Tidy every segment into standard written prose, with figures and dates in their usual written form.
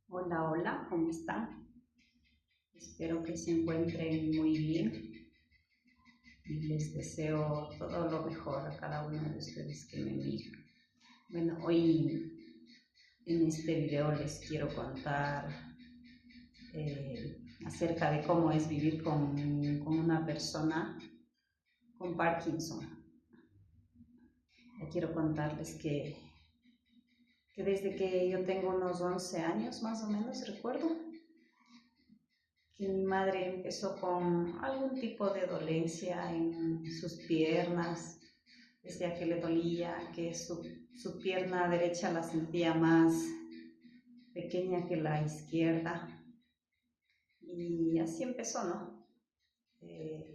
Hola, hola, ¿cómo están? Espero que se encuentren muy bien y les deseo todo lo mejor a cada uno de ustedes que me miran. Bueno, hoy en este video les quiero contar acerca de cómo es vivir con una persona con Parkinson. Quiero contarles que desde que yo tengo unos 11 años más o menos, recuerdo, que mi madre empezó con algún tipo de dolencia en sus piernas, decía que le dolía, que su pierna derecha la sentía más pequeña que la izquierda, y así empezó, ¿no? Eh,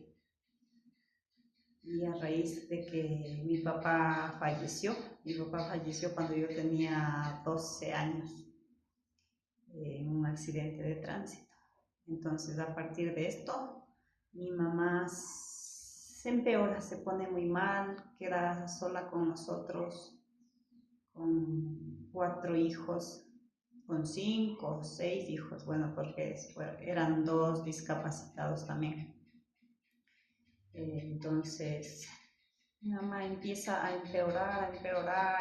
y a raíz de que mi papá falleció cuando yo tenía 12 años en un accidente de tránsito. Entonces, a partir de esto, mi mamá se empeora, se pone muy mal, queda sola con nosotros, con 4 hijos, con 5 o 6 hijos, bueno, porque eran 2 discapacitados también. Entonces, mi mamá empieza a empeorar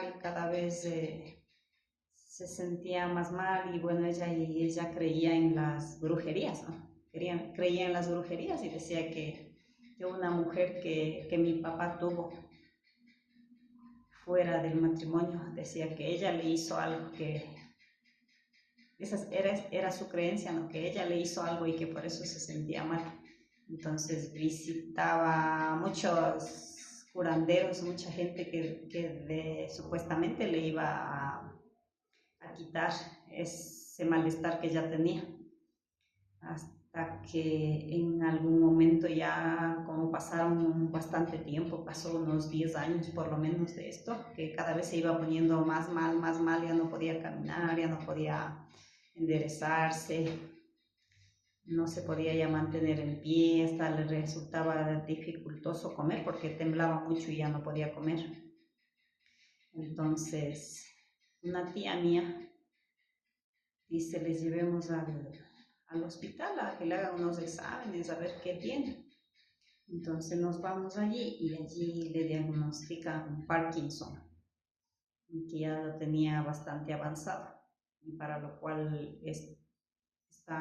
y cada vez se sentía más mal, y bueno, ella creía en las brujerías, ¿no? Creía en las brujerías y decía que una mujer que mi papá tuvo fuera del matrimonio, decía que ella le hizo algo, que esa era su creencia, ¿no? Que ella le hizo algo y que por eso se sentía mal. Entonces visitaba muchos curanderos, mucha gente que supuestamente le iba a quitar ese malestar que ella tenía, hasta que en algún momento, ya como pasaron bastante tiempo, pasó unos 10 años por lo menos de esto, que cada vez se iba poniendo más mal, ya no podía caminar, ya no podía enderezarse, no se podía ya mantener en pie, hasta le resultaba dificultoso comer porque temblaba mucho y ya no podía comer. Entonces, una tía mía dice, les llevemos al hospital a que le hagan unos exámenes, a ver qué tiene. Entonces nos vamos allí y allí le diagnostican Parkinson, que ya lo tenía bastante avanzado, y para lo cual esta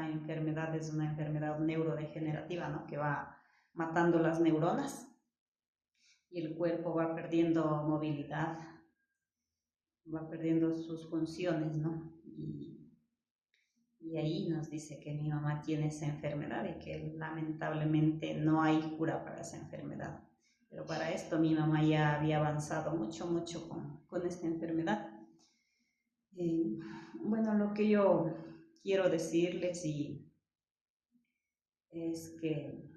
enfermedad es una enfermedad neurodegenerativa, ¿no? Que va matando las neuronas y el cuerpo va perdiendo movilidad, va perdiendo sus funciones, ¿no? Y ahí nos dice que mi mamá tiene esa enfermedad y que lamentablemente no hay cura para esa enfermedad. Pero para esto mi mamá ya había avanzado mucho con esta enfermedad. Bueno, lo que yo quiero decirles es que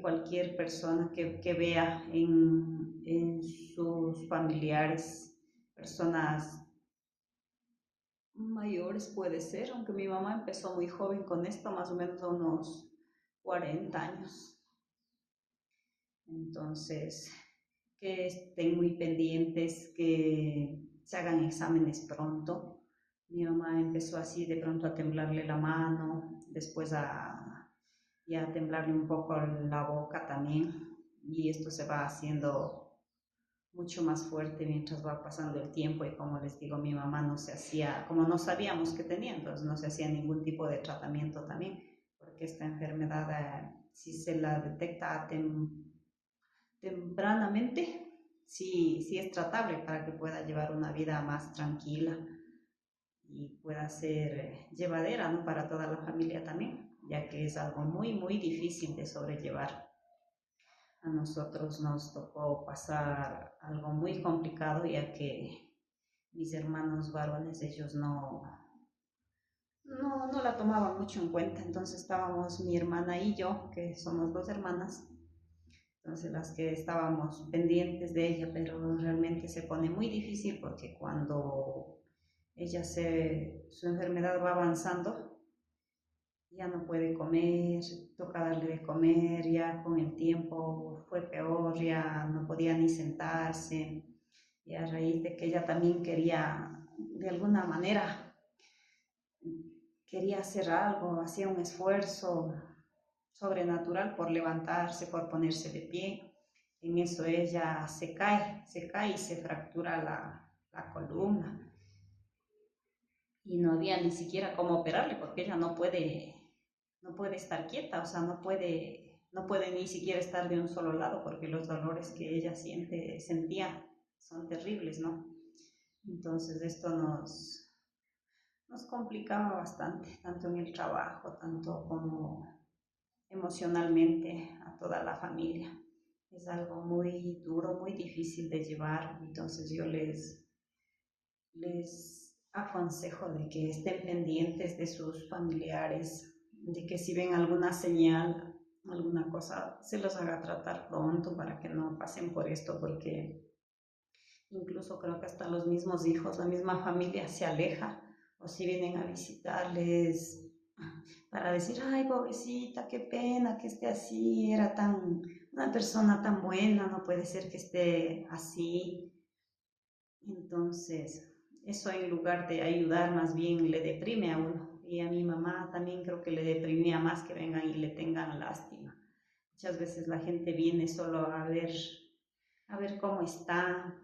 cualquier persona que vea en sus familiares personas mayores, puede ser, aunque mi mamá empezó muy joven con esto, más o menos a unos 40 años. Entonces, que estén muy pendientes, que se hagan exámenes pronto. Mi mamá empezó así de pronto a temblarle la mano, después y a temblarle un poco la boca también, y esto se va haciendo mucho más fuerte mientras va pasando el tiempo. Y como les digo, mi mamá no se hacía, como no sabíamos que tenía, entonces no se hacía ningún tipo de tratamiento también, porque esta enfermedad, si se la detecta tempranamente, sí es tratable para que pueda llevar una vida más tranquila y pueda ser llevadera, ¿no? Para toda la familia también, ya que es algo muy difícil de sobrellevar. A nosotros nos tocó pasar algo muy complicado, ya que mis hermanos varones, ellos no la tomaban mucho en cuenta. Entonces estábamos mi hermana y yo, que somos 2 hermanas, entonces las que estábamos pendientes de ella, pero realmente se pone muy difícil porque cuando su enfermedad va avanzando, ya no puede comer, toca darle de comer, ya con el tiempo fue peor, ya no podía ni sentarse, y a raíz de que ella también quería de alguna manera quería hacer algo, hacía un esfuerzo sobrenatural por levantarse, por ponerse de pie. En eso ella se cae y se fractura la columna. Y no había ni siquiera cómo operarle porque ella no puede estar quieta, o sea, no puede ni siquiera estar de un solo lado porque los dolores que ella sentía son terribles, ¿no? Entonces esto nos complicaba bastante, tanto en el trabajo, tanto como emocionalmente a toda la familia. Es algo muy duro, muy difícil de llevar, entonces yo les aconsejo de que estén pendientes de sus familiares, de que si ven alguna señal, alguna cosa, se los haga tratar pronto para que no pasen por esto, porque incluso creo que hasta los mismos hijos, la misma familia se aleja, o si vienen a visitarles para decir, ay, pobrecita, qué pena que esté así, era una persona tan buena, no puede ser que esté así. Entonces, eso en lugar de ayudar, más bien le deprime a uno. Y a mi mamá también creo que le deprimía más que vengan y le tengan lástima. Muchas veces la gente viene solo a ver cómo está,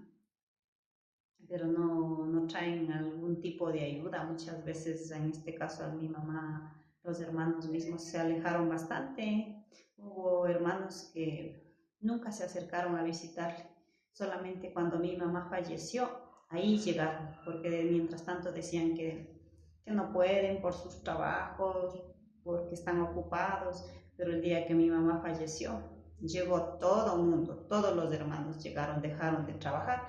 pero no traen algún tipo de ayuda. Muchas veces, en este caso, a mi mamá, los hermanos mismos se alejaron bastante. Hubo hermanos que nunca se acercaron a visitarle, solamente cuando mi mamá falleció, ahí llegaron, porque mientras tanto decían que no pueden por sus trabajos, porque están ocupados, pero el día que mi mamá falleció, llegó todo el mundo, todos los hermanos llegaron, dejaron de trabajar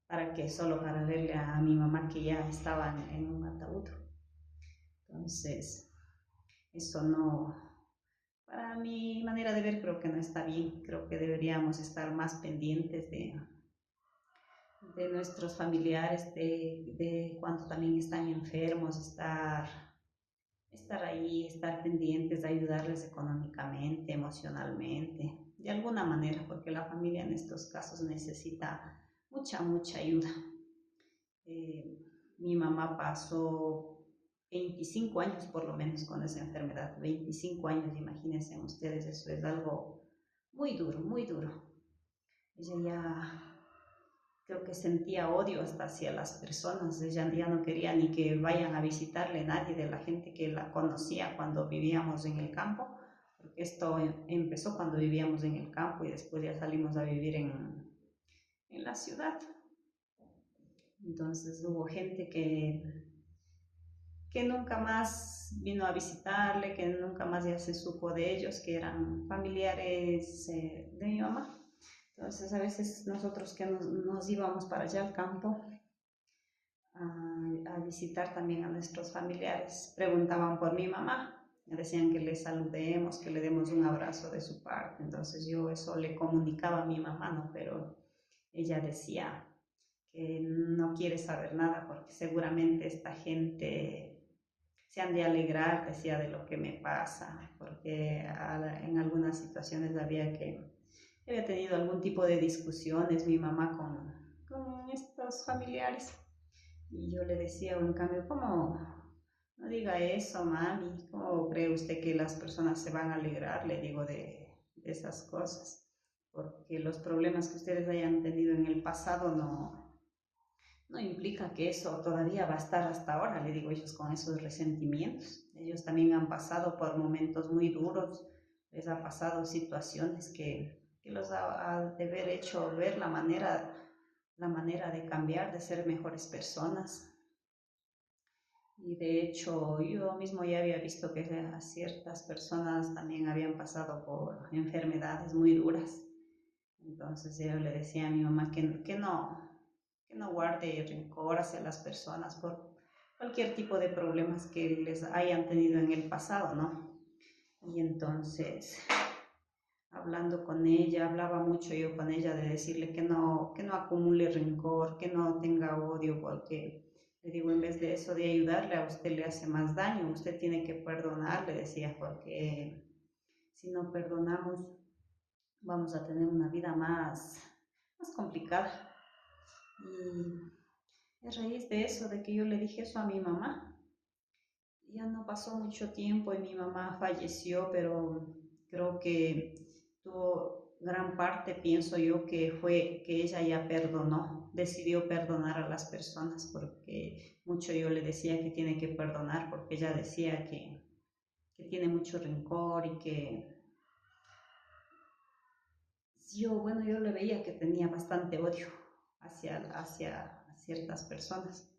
para que solo para verle a mi mamá que ya estaba en un ataúd. Entonces, eso no, para mi manera de ver creo que no está bien, creo que deberíamos estar más pendientes de nuestros familiares, de cuando también están enfermos, estar ahí, estar pendientes, de ayudarles económicamente, emocionalmente, de alguna manera, porque la familia en estos casos necesita mucha ayuda. Mi mamá pasó 25 años por lo menos con esa enfermedad, 25 años, imagínense ustedes, eso es algo muy duro, muy duro. Ella ya creo que sentía odio hasta hacia las personas, ella ya no quería ni que vayan a visitarle nadie de la gente que la conocía cuando vivíamos en el campo, porque esto empezó cuando vivíamos en el campo y después ya salimos a vivir en la ciudad. Entonces hubo gente que nunca más vino a visitarle, que nunca más ya se supo de ellos, que eran familiares de mi mamá. Entonces a veces nosotros que nos íbamos para allá al campo a visitar también a nuestros familiares, preguntaban por mi mamá, decían que le saludemos, que le demos un abrazo de su parte. Entonces yo eso le comunicaba a mi mamá, ¿no? Pero ella decía que no quiere saber nada porque seguramente esta gente se han de alegrar, decía, de lo que me pasa, porque en algunas situaciones había tenido algún tipo de discusiones mi mamá con estos familiares. Y yo le decía, en cambio, ¿cómo? No diga eso, mami. ¿Cómo cree usted que las personas se van a alegrar? Le digo de esas cosas. Porque los problemas que ustedes hayan tenido en el pasado no implica que eso todavía va a estar hasta ahora, le digo ellos con esos resentimientos. Ellos también han pasado por momentos muy duros, les ha pasado situaciones que los ha de haber hecho ver la manera de cambiar, de ser mejores personas. Y de hecho yo mismo ya había visto que ciertas personas también habían pasado por enfermedades muy duras. Entonces yo le decía a mi mamá que no guarde rencor hacia las personas por cualquier tipo de problemas que les hayan tenido en el pasado, ¿no? Y entonces, hablando con ella, hablaba mucho yo con ella de decirle que no acumule rencor, que no tenga odio, porque le digo, en vez de eso de ayudarle, a usted le hace más daño, usted tiene que perdonar, le decía, porque si no perdonamos, vamos a tener una vida más complicada. Y es raíz de eso, de que yo le dije eso a mi mamá, ya no pasó mucho tiempo y mi mamá falleció, pero creo que tuvo gran parte, pienso yo, que fue que ella ya perdonó, decidió perdonar a las personas, porque mucho yo le decía que tiene que perdonar, porque ella decía que tiene mucho rencor y que bueno, yo le veía que tenía bastante odio hacia ciertas personas.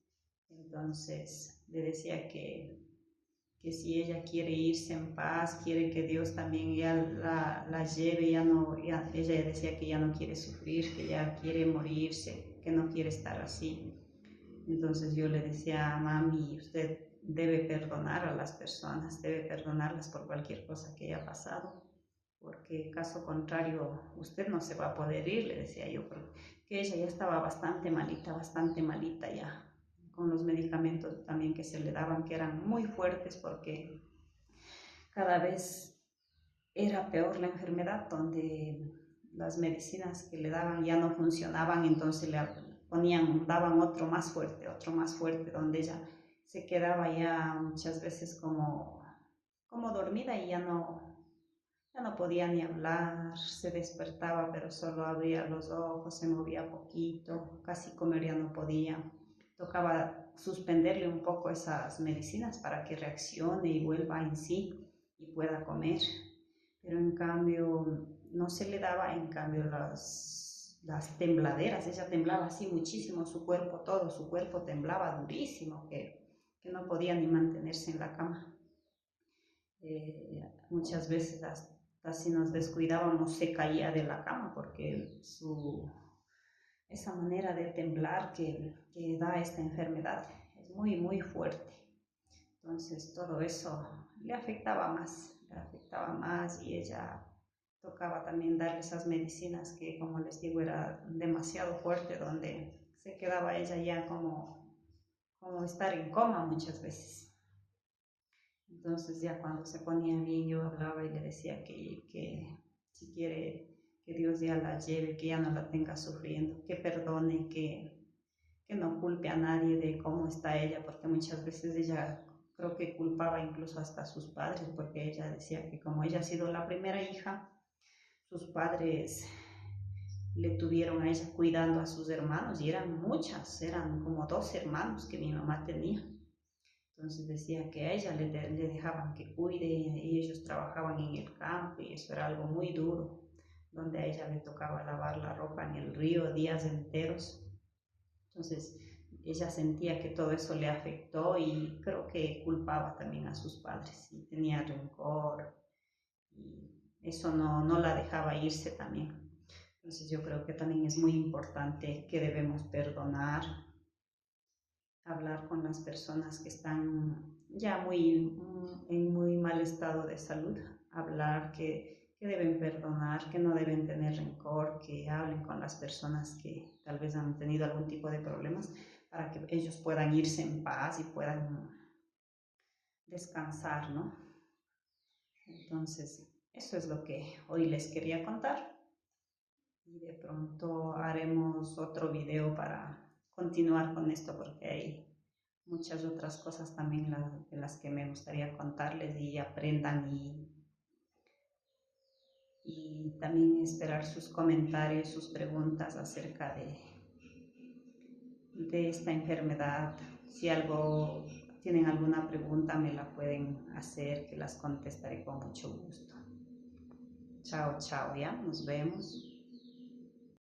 Entonces le decía que si ella quiere irse en paz, quiere que Dios también ya la lleve, ella decía que ya no quiere sufrir, que ya quiere morirse, que no quiere estar así. Entonces yo le decía, mami, usted debe perdonar a las personas, debe perdonarlas por cualquier cosa que haya pasado, porque caso contrario usted no se va a poder ir, le decía yo, porque ella ya estaba bastante malita ya, con los medicamentos también que se le daban, que eran muy fuertes, porque cada vez era peor la enfermedad, donde las medicinas que le daban ya no funcionaban, entonces le daban otro más fuerte, donde ella se quedaba ya muchas veces como dormida y ya no podía ni hablar, se despertaba pero solo abría los ojos, se movía poquito, casi comer ya no podía. Tocaba suspenderle un poco esas medicinas para que reaccione y vuelva en sí y pueda comer. Pero en cambio no se le daba, en cambio las tembladeras, ella temblaba así muchísimo, todo su cuerpo temblaba durísimo, que no podía ni mantenerse en la cama. Muchas veces hasta si nos descuidábamos se caía de la cama, porque esa manera de temblar que da esta enfermedad es muy, muy fuerte. Entonces todo eso le afectaba más y ella tocaba también darle esas medicinas que, como les digo, era demasiado fuerte, donde se quedaba ella ya como estar en coma muchas veces. Entonces ya cuando se ponía bien yo hablaba y le decía que si quiere que Dios ya la lleve, que ya no la tenga sufriendo, que perdone, que no culpe a nadie de cómo está ella, porque muchas veces ella creo que culpaba incluso hasta a sus padres, porque ella decía que como ella ha sido la primera hija, sus padres le tuvieron a ella cuidando a sus hermanos y eran muchas, eran como 12 hermanos que mi mamá tenía. Entonces decía que a ella le dejaban que cuide y ellos trabajaban en el campo y eso era algo muy duro, donde a ella le tocaba lavar la ropa en el río días enteros. Entonces ella sentía que todo eso le afectó y creo que culpaba también a sus padres y tenía rencor y eso no la dejaba irse también. Entonces yo creo que también es muy importante que debemos perdonar, hablar con las personas que están ya en muy mal estado de salud, hablar que deben perdonar, que no deben tener rencor, que hablen con las personas que tal vez han tenido algún tipo de problemas para que ellos puedan irse en paz y puedan descansar, ¿no? Entonces, eso es lo que hoy les quería contar y de pronto haremos otro video para continuar con esto porque hay muchas otras cosas también de las que me gustaría contarles y aprendan y también esperar sus comentarios, sus preguntas acerca de esta enfermedad. Si tienen alguna pregunta me la pueden hacer, que las contestaré con mucho gusto. Chao, chao, ya, nos vemos.